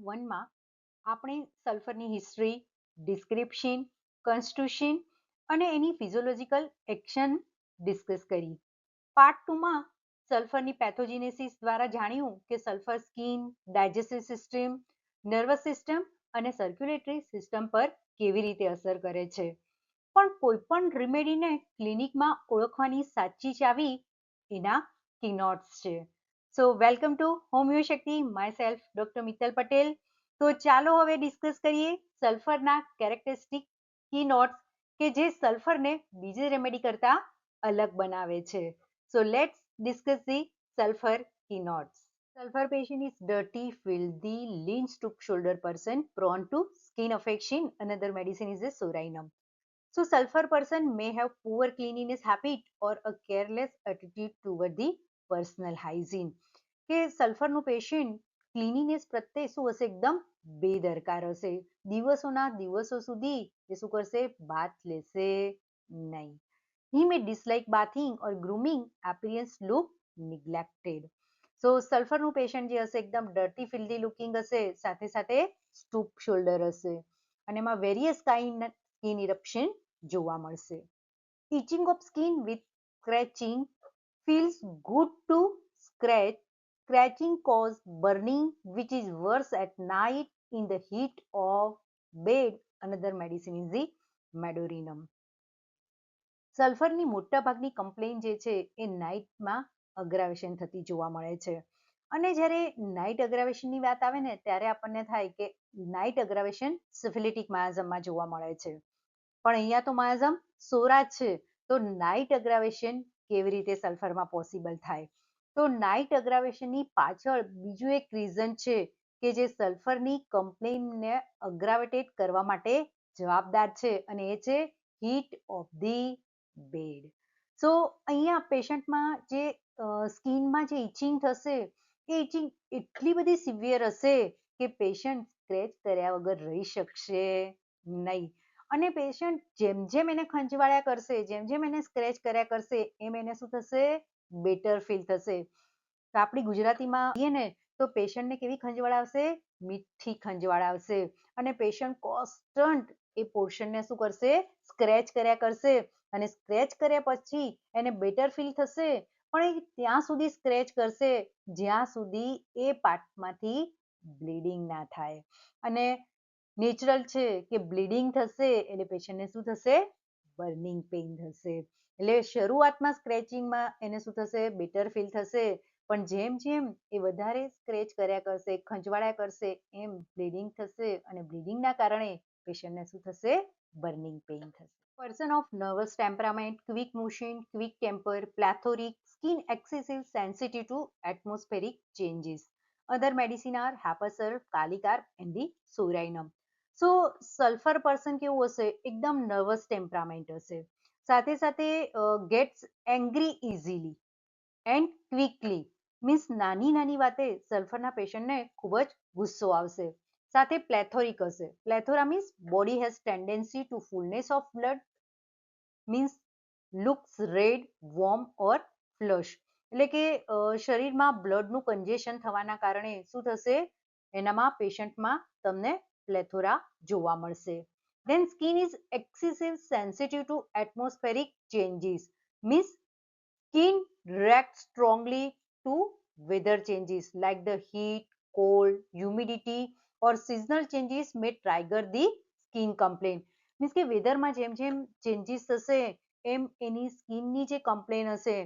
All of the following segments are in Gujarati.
1માં આપણે સલ્ફરની હિસ્ટ્રી, ડિસ્ક્રિપ્શન, કોન્સ્ટિટ્યુશન અને એની ફિઝિયોલોજીકલ એક્શન ડિસ્કસ કરી. પાર્ટ 2માં સલ્ફરની પેથોજેનેસિસ દ્વારા જાણ્યું કે sulphur skin, digestive system, nervous system અને સર્ક્યુલેટરી સિસ્ટમ પર કેવી રીતે અસર કરે છે. પણ કોઈ પણ રેમેડીને ક્લિનિકમાં ઓળખવાની સાચી ચાવી એના કીનોટ્સ છે. So welcome to Homeoshakti, myself doctor Mittal Patel. તો ચાલો હવે ડિસ્કસ કરીએ સલ્ફરના કેરેક્ટરિસ્ટિક કીનોટ્સ કે જે સલ્ફરને બીજી રેમેડી કરતા અલગ બનાવે છે. So let's discuss the sulphur keynotes. Sulfur patient is dirty, filthy, lean, stoop-shouldered person prone to skin affection. Another medicine is the Sorainum. So sulfur person may have poor cleanliness habit or a careless attitude toward the personal hygiene. કે સલ્ફરનું પેશન્ટ ક્લિનિનેસ પ્રત્યે શું હશે? એકદમ બેદરકાર હશે. દિવસોના દિવસો સુધી એ શું કરશે? બાથ લેશે નહીં. He may dislike bathing or grooming, appearance look neglected. So સલ્ફરનું patient જે હશે એકદમ ડર્ટી ફિલ્ધી લુકિંગ હશે, સાથે સાથે સ્ટૂપ શોલ્ડર હશે અને એમાં વેરિયસ કાઇન્ડ સ્કિન ઇરપ્શન જોવા મળશે. Itching of skin with scratching, feels good to scratch. Scratching cause burning which is worse at night in the heat of bed. Another medicine is the Medorinum. સલ્ફરની મોટાભાગની કમ્પ્લેન જે છે એ નાઇટમાં અગ્રાવેશન થતી જોવા મળે છે. અને જ્યારે નાઇટ અગ્રાવેશનની વાત આવે ને ત્યારે આપણને થાય કે નાઇટ અગ્રાવેશન સિફિલિટિક માયાઝમમાં જોવા મળે છે. પણ અહીંયા તો માયાઝમ સોરા છે, તો નાઇટ અગ્રાવેશન કેવી રીતે સલ્ફરમાં પોસિબલ થાય? તો નાઇટ અગ્રાવેશનની પાછળ બીજું એક રીઝન છે કે જે સલ્ફરની કમ્પ્લેનને અગ્રાવેટેડ કરવા માટે જવાબદાર છે અને એ છે હીટ ઓફ ધી બેડ. સો અહીંયા પેશન્ટમાં જે સ્કિનમાં જે ઇચિંગ થશે એ ઇચિંગ એટલી બધી સિવિયર હશે કે પેશન્ટ સ્ક્રેચ કર્યા વગર રહી શકશે નહીં. અને પેશન્ટ જેમ જેમ એને ખંજવાળ્યા કરશે, જેમ જેમ એને સ્ક્રેચ કર્યા કરશે, એમ એને શું થશે? બેટર ફીલ થશે. તો આપણી ગુજરાતીમાં કહીએ ને તો પેશન્ટને કેવી ખંજવાળાવશે? મીઠી ખંજવાળાવશે. અને પેશન્ટ કોન્સ્ટન્ટ એ પોર્શનને શું કરશે? સ્ક્રેચ કર્યા કરશે અને સ્ક્રેચ કર્યા પછી એને બેટર ફીલ થશે, પણ એ ત્યાં સુધી સ્ક્રેચ કરશે જ્યાં સુધી એ પાર્ટમાંથી બ્લીડિંગ ના થાય. અને નેચરલ છે કે બ્લીડિંગ થશે એટલે પેશન્ટને શું થશે? બર્નિંગ પેઇન થશે. એટલે શરૂઆતમાં સ્ક્રેચિંગમાં એને શું થશે? બેટર ફીલ થશે, પણ જેમ જેમ એ વધારે સ્ક્રેચ કર્યા કરશે, ખંજવાળ્યા કરશે, એમ બ્લીડિંગ થશે અને બ્લીડિંગના કારણે પેશન્ટને શું થશે? બર્નિંગ પેઇન થશે. Person of nervous temperament, quick motion, quick temper, plethoric, skin excessive sensitive to atmospheric changes. Other medicine are Hapasar, Kalicar and the Sorainum. So sulphur person કેવું હશે? એકદમ નર્વસ ટેમ્પરામેન્ટ હશે, સાથે સાથે gets angry easily and quickly. Means નાની નાની વાતે સલ્ફરના પેશન્ટને ખૂબ જ ગુસ્સો આવશે. સાથે પ્લેથોરિક હશે. Plethora means body has tendency to fullness of blood, means looks red, warm or flush. એટલે કે શરીરમાં બ્લડનું કન્જેશન થવાના કારણે શું થશે? એનામાં પેશન્ટમાં તમને પ્લેથોરા જોવા મળશે. Then skin is excessive sensitive to atmospheric changes, means skin reacts strongly to weather changes like the heat, cold, humidity or seasonal changes may trigger the skin complaint. Means કે વેધરમાં જેમ જેમ ચેન્જીસ થશે એમ એની સ્કિનની જે કમ્પ્લેન હશે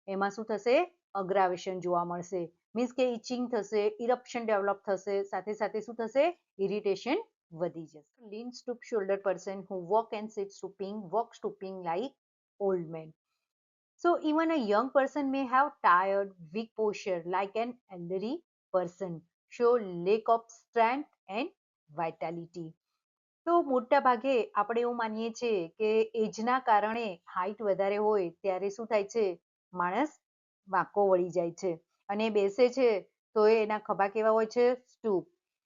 એમાં શું થશે? અગ્રાવેશન જોવા મળશે. મીન્સ કે ઇચિંગ થશે, ઇરપ્શન ડેવલપ થશે, સાથે સાથે શું થશે? ઇરિટેશન વધી જશે. Lean stoop shoulder person who walk and sit stooping like old men. So even a young person may have tired, weak posture like an elderly person, show lack of strength and vitality. તો મોટા ભાગે આપણે એવું માનીએ છીએ કે એજના કારણે હાઈટ વધારે હોય ત્યારે શું થાય છે? માણસ વાંકો વળી જાય છે અને બેસે છે તો એના ખભા કેવા હોય છે? સ્ટૂપ.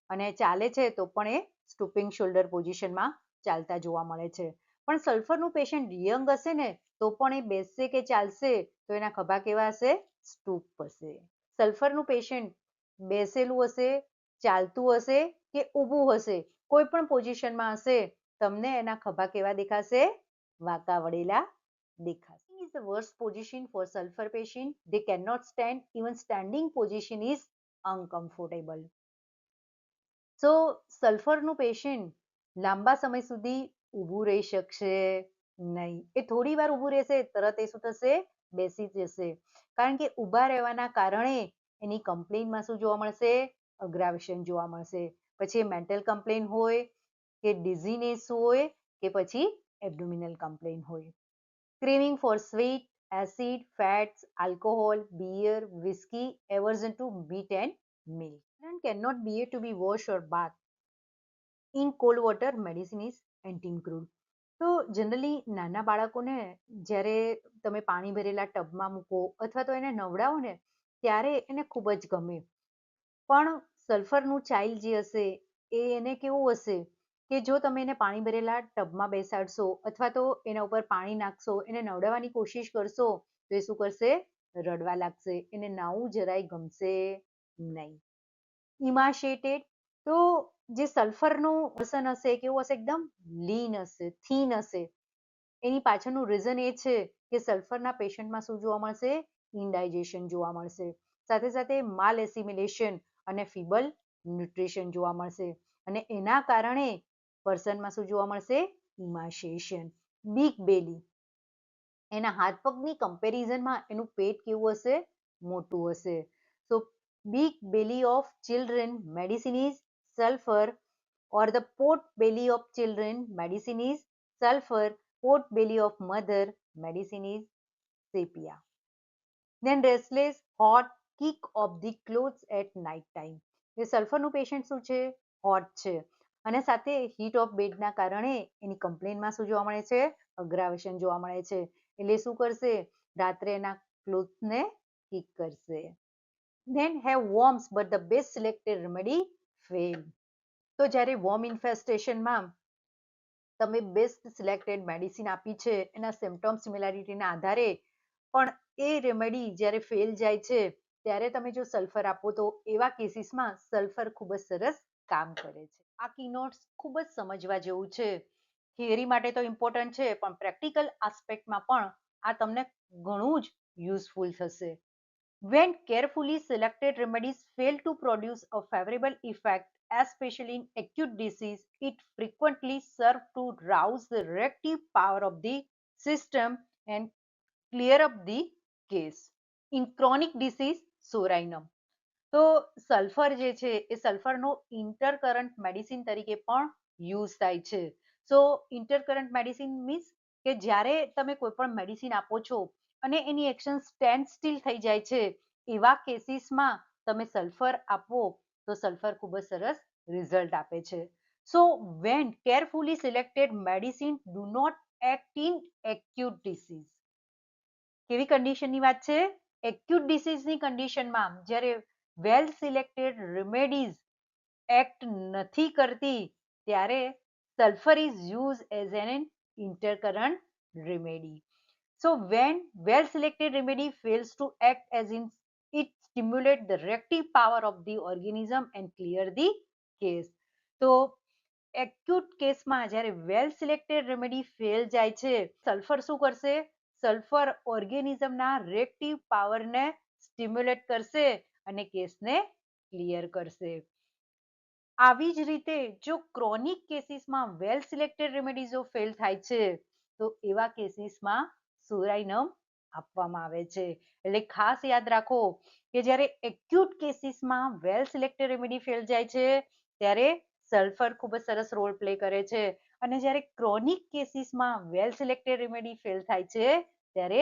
અને ચાલે છે તો પણ એ સ્ટૂપિંગ શોલ્ડર પોઝિશનમાં ચાલતા જોવા મળે છે. પણ સલ્ફરનું પેશન્ટ યંગ હશે ને તો પણ એ બેસશે કે ચાલશે તો એના ખભા કેવા હશે? સ્ટૂપ હશે. સલ્ફરનું પેશન્ટ બેસેલું હશે, ચાલતું હશે કે ઊભું હશે, કોઈ પણ પોઝિશનમાં હશે, તમને એના ખભા કેવા દેખાશે? વાંકા વળેલા દેખાશે. Is the worst position for sulfur patient. They cannot stand. Even standing position is uncomfortable. So સલ્ફરનું પેશન્ટ લાંબા સમય સુધી ઊભું રહી શકશે નહીં. એ થોડી વાર ઊભું રહેશે, તરત એ શું થશે? બેસી જશે. કારણ કે ઊભા રહેવાના કારણે એની કમ્પ્લેનમાં શું જોવા મળશે? અગ્રાવેશન જોવા મળશે. પછી મેન્ટલ કમ્પ્લેન હોય કે ડિઝીનેસ હોય કે પછી એબ્ડોમિનલ કમ્પ્લેન હોય. Craving for sweet, acid, fats, alcohol, beer, whiskey, aversion to meat and milk. Children cannot bear to be washed or bathed. In cold water, medicine is anti-crude. તો જનરલી નાના બાળકોને જ્યારે તમે પાણી ભરેલા ટબમાં મૂકો અથવા તો એને નવડાવો ને ત્યારે એને ખૂબ જ ગમે. પણ સલ્ફરનું ચાઇલ્ડ જે હશે એ એને કેવું હશે કે જો તમે એને પાણી ભરેલા ટબમાં બેસાડશો અથવા તો એના ઉપર પાણી નાખશો, એને નવડાવવાની કોશિશ કરશો તો એ શું કરશે? રડવા લાગશે. એને નાવું જરાય ગમશે નહીં. ઇમાશિએટેડ, તો જે સલ્ફરનું વર્ઝન હશે કેવું હશે? એકદમ લીન હશે, થીન હશે. એની પાછળનું રીઝન એ છે કે સલ્ફરના પેશન્ટમાં શું જોવા મળશે? ઇન્ડાઇજેશન જોવા મળશે. સાથે સાથે માલ એસિમિલેશન અને ફીબલ ન્યુટ્રિશન જોવા મળશે. અને એના કારણે પર્સનમાં શું જોવા મળશે? ઇમાશિએશન. બિગ બેલી, એના હાથ પગની કમ્પેરિઝનમાં એનું પેટ કેવું હશે? મોટું હશે. So big belly of children medicine is sulfur, or the pot belly of children medicine is sulfur, pot belly of mother medicine is sepia. Then restless, hot, kick of the clothes at night time. એ સલ્ફરનું પેશન્ટ શું છે? હોટ છે. અને સાથે હીટ ઓફ બેડના કારણે એની કમ્પ્લેનમાં શું જોવા મળે છે? અગ્રાવેશન જોવા મળે છે. એટલે શું કરશે? રાત્રે એના ક્લોથ્સને કિક કરશે. Then have worms, but the best selected remedy fail. તો જ્યારે worm infestationમાં તમે બેસ્ટ સિલેક્ટેડ મેડિસિન આપી છે એના સિમ્પટમ સિમિલારિટીના આધારે, પણ એ રેમેડી જ્યારે ફેલ જાય છે ત્યારે તમે જો સલ્ફર આપો તો એવા કેસીસમાં સલ્ફર ખૂબ જ સરસ કામ કરે છે. આ કીનોટ્સ ખૂબ જ સમજવા જેવું છે. થિયરી માટે તો ઇમ્પોર્ટન્ટ છે, પણ પ્રેક્ટિકલ આસ્પેક્ટમાં પણ આ તમને ઘણું જ યુઝફુલ થશે. When carefully selected remedies fail to produce a favorable effect, especially in acute disease, it frequently serves to rouse the reactive power of the system and clear up the case. In chronic disease, સોરાઇનમ. તો સલ્ફર જે છે એ સલ્ફરનો ઇન્ટરકરન્ટ મેડિસિન તરીકે પણ યુઝ થાય છે. સો ઇન્ટરકરન્ટ મેડિસિન મીન્સ કે જ્યારે તમે કોઈ પણ મેડિસિન આપો છો અને એની એક્શન સ્ટેન્ડ સ્ટીલ થઈ જાય છે, એવા કેસીસમાં તમે સલ્ફર આપો તો સલ્ફર ખૂબ જ સરસ રિઝલ્ટ આપે છે. So when carefully selected medicine do not act in acute disease. કેવી કન્ડિશનની વાત છે? એક્યુટ ડિસીઝની કન્ડિશનમાં જ્યારે વેલ સિલેક્ટેડ રેમેડીઝ એક્ટ નથી કરતી ત્યારે sulphur is use as an intercurrent remedy. So when well selected remedy fails to act as in it stimulate the reactive power of the organism and clear the case. તો એક્યુટ કેસમાં જ્યારે વેલ સિલેક્ટેડ રેમેડી ફેલ જાય છે, સલ્ફર શું કરશે? સલ્ફર ઓર્ગેનિઝમના રિએક્ટિવ પાવરને સ્ટિમ્યુલેટ કરશે અને કેસને ક્લિયર કરશે. આવી જ રીતે જો ક્રોનિક કેસીસમાં વેલ સિલેક્ટેડ રેમેડીઝો ફેલ થાય છે તો એવા કેસીસમાં સોરાઇનમ આપવામાં આવે છે. એટલે ખાસ યાદ રાખો કે જ્યારે એક્યુટ કેસીસમાં વેલ સિલેક્ટેડ રેમેડી ફેલ જાય છે ત્યારે સલ્ફર ખૂબ જ સરસ રોલ પ્લે કરે છે, અને જ્યારે ક્રોનિક કેસીસમાં વેલ સિલેક્ટેડ રેમેડી ફેલ થાય છે ત્યારે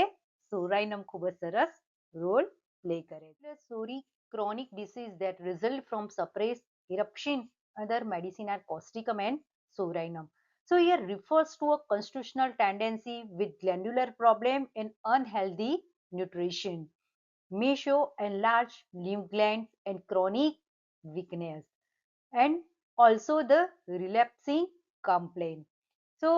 સોરાઇનમ ખૂબ જ સરસ રોલ પ્લે કરે છે. Sorry chronic disease that result from suppressed eruption, other medicine are causticum and sorinum. So here refers to a constitutional tendency with glandular problem and unhealthy nutrition, may show enlarged lymph glands and chronic weakness, and also the relapsing complaint. So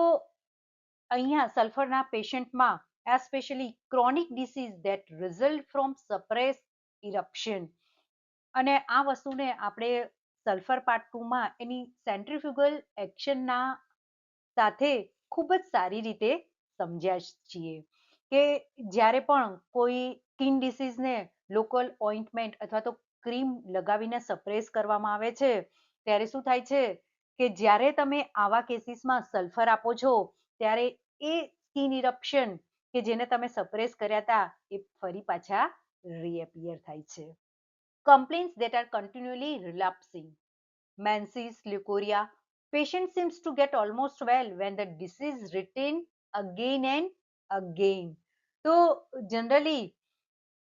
અહીંયા સલ્ફરના પેશન્ટમાં especially chronic disease that result from suppressed eruption, અને આ વસ્તુને આપણે સલ્ફર પાર્ટ 2 માં એની સેન્ટ્રીફ્યુગલ એક્શનના સાથે ખૂબ જ સારી રીતે સમજ્યા છીએ કે જ્યારે પણ કોઈ સ્કિન ડિસીઝને લોકલ ઓઇન્ટમેન્ટ અથવા તો ક્રીમ લગાવીને સપ્રેસ કરવામાં આવે છે ત્યારે શું થાય છે કે જ્યારે તમે આવા કેસીસમાં સલ્ફર આપો છો ત્યારે એ સ્કિન ઇરપ્શન કે જેને તમે સપ્રેસ કર્યા હતા એ ફરી પાછા રીએપિયર થાય છે. Complaints that are continually relapsing. Menses, leukorrhea. Patient seems to get almost well when the disease return again and again. તો જનરલી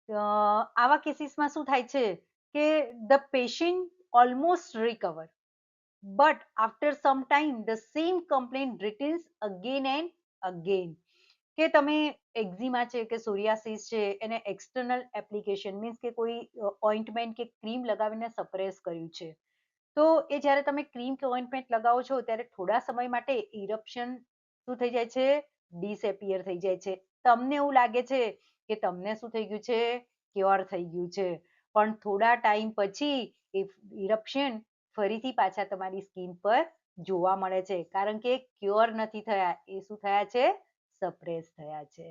આવા કેસીસમાં શું થાય છે કે the patient almost recover but after some time the same complaint returns again and again. કે તમે એક્ઝિમા છે કે સોરિયાસિસ છે એને એક્સટર્નલ એપ્લિકેશન મીન્સ કે કોઈ ઓઇન્ટમેન્ટ કે ક્રીમ લગાવીને સપ્રેસ કર્યું છે તો એ જ્યારે તમે ક્રીમ કે ઓઇન્ટમેન્ટ લગાવો છો ત્યારે થોડા સમય માટે ઇરપ્શન શું થઈ જાય છે ડિસએપિયર થઈ જાય છે. તમને એવું લાગે છે કે તમને શું થઈ ગયું છે ક્યોર થઈ ગયું છે પણ થોડા ટાઈમ પછી એ ઇરપ્શન ફરીથી પાછા તમારી સ્કિન પર જોવા મળે છે કારણ કે ક્યોર નથી થયા એ શું થયા છે સપ્રેસ થયા છે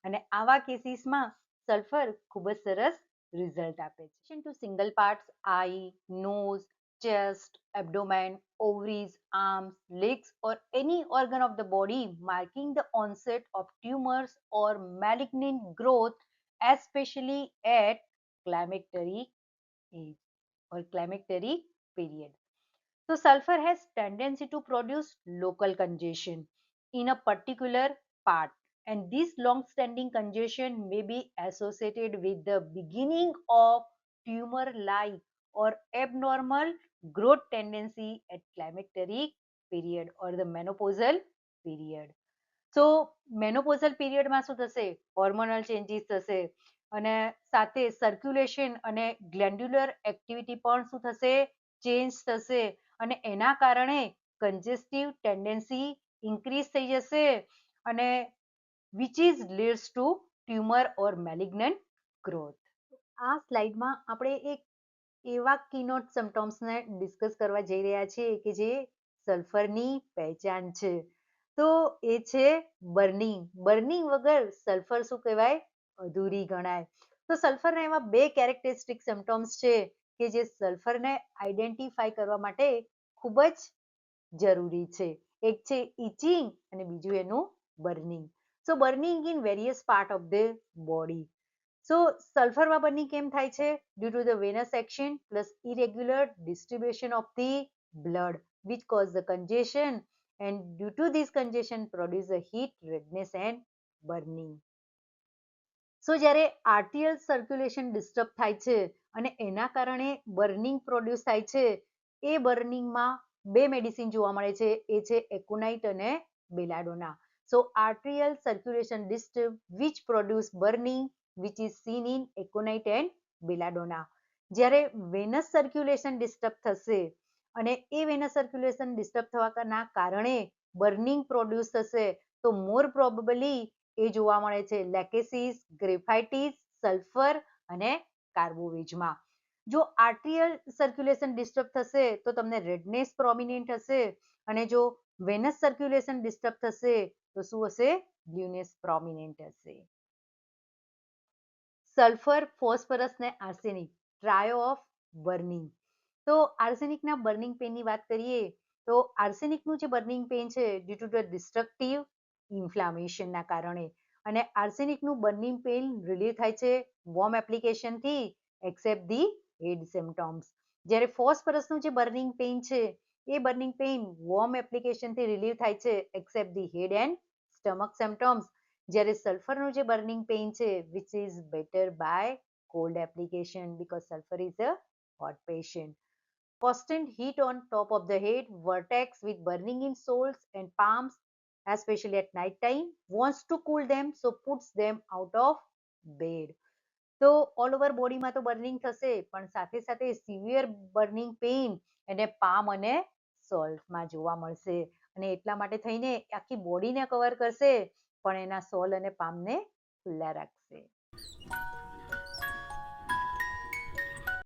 અને આવા કેસીસમાં સલ્ફર ખૂબ જ સરસ રિઝલ્ટ આપે છે. To single parts I, nose, chest, abdomen, ovaries, arms, legs, or any organ of the body marking the onset of tumors or malignant growth, especially at climacteric age or climacteric period. So sulfur has tendency to produce local congestion in a particular part, and this long-standing congestion may be associated with the beginning of tumor-like or abnormal growth tendency at climacteric period or the menopausal period. So menopausal period માં શું થશે hormonal changes થશે અને સાથે circulation અને glandular activity પણ શું થશે change થશે અને એના કારણે congestive tendency increase થઈ જશે અને which is leads to tumor or malignant growth. આ સ્લાઇડમાં આપણે એક એવા keynote symptoms ને ડિસ્કસ કરવા જઈ રહ્યા છીએ કે જે સલ્ફરની પહેચાન છે. તો એ છે બર્નિંગ. બર્નિંગ વગર સલ્ફર શું કહેવાય અધૂરી ગણાય. તો સલ્ફરના એવા બે કેરેક્ટરિસ્ટિક સિમ્પટમ્સ છે કે જે સલ્ફરને આઈડેન્ટિફાઈ કરવા માટે ખૂબ જ જરૂરી છે. એક છે ઇચિંગ અને બીજું એનું burning. So burning in various part of the body. So સલ્ફરમાં બર્નિંગ કેમ થાય છે due to the venous action plus irregular distribution of the blood which cause the congestion and due to this congestion produce the heat, redness and burning. So જ્યારે આર્ટિયલ સર્ક્યુલેશન ડિસ્ટર્બ થાય છે અને એના કારણે બર્નિંગ પ્રોડ્યુસ થાય છે એ બર્નિંગમાં બે મેડિસિન જોવા મળે છે એ છે એકોનાઇટ અને બેલાડોના. So arterial circulation disturb which produce burning which is seen in aconite and belladonna. જ્યારે વેનસ સર્ક્યુલેશન ડિસ્ટર્બ થશે અને એ વેનસ સર્ક્યુલેશન ડિસ્ટર્બ થવાના કારણે બર્નિંગ પ્રોડ્યુસ થશે તો મોર પ્રોબેબલી એ જોવા મળે છે લેકેસિસ, ગ્રેફાઇટિસ, સલ્ફર અને કાર્બોવેજમાં. જો આર્ટિયલ સર્ક્યુલેશન ડિસ્ટર્બ થશે તો તમને રેડનેસ પ્રોમિનેન્ટ હશે અને જો વેનસ સર્ક્યુલેશન ડિસ્ટર્બ થશે તો શું હશે બ્લ્યુનેસ પ્રોમિનેન્ટ હશે. સલ્ફર, ફોસ્ફરસ ને આર્સેનિક ટ્રાયો ઓફ બર્નિંગ. તો આર્સેનિકના બર્નિંગ પેનની વાત કરીએ તો આર્સેનિકનું જે બર્નિંગ પેન છે ડ્યુ ટુ ધ ડિસ્ટ્રક્ટિવ ઇન્ફ્લામેશનના કારણે અને આર્સેનિકનું બર્નિંગ પેન રિલીવ થાય છે વોર્મ એપ્લિકેશનથી એક્સેપ્ટ ધી હેડ સિમ્પટમ્સ. જ્યારે ફોસ્ફરસનું જે બર્નિંગ પેન છે એ બર્નિંગ પેન વોર્મ એપ્લિકેશનથી રિલીવ થાય છે except the head and stomach symptoms. જ્યારે સલ્ફરનું જે બર્નિંગ પેન છે which is better by cold application because sulfur is a hot patient. Constant heat on top of the head, vertex with burning in soles and palms, especially at night time, wants to cool them, so puts them out of bed. તો ઓલ ઓવર બોડીમાં તો બર્નિંગ થશે પણ સાથે સાથે સિવિયર બર્નિંગ પેઇન એને પામ અને સોલ્સમાં જોવા મળશે અને એટલા માટે થઈને આખી બોડીને કવર કરશે પણ એના સોલ અને પામને ખુલ્લા રાખશે.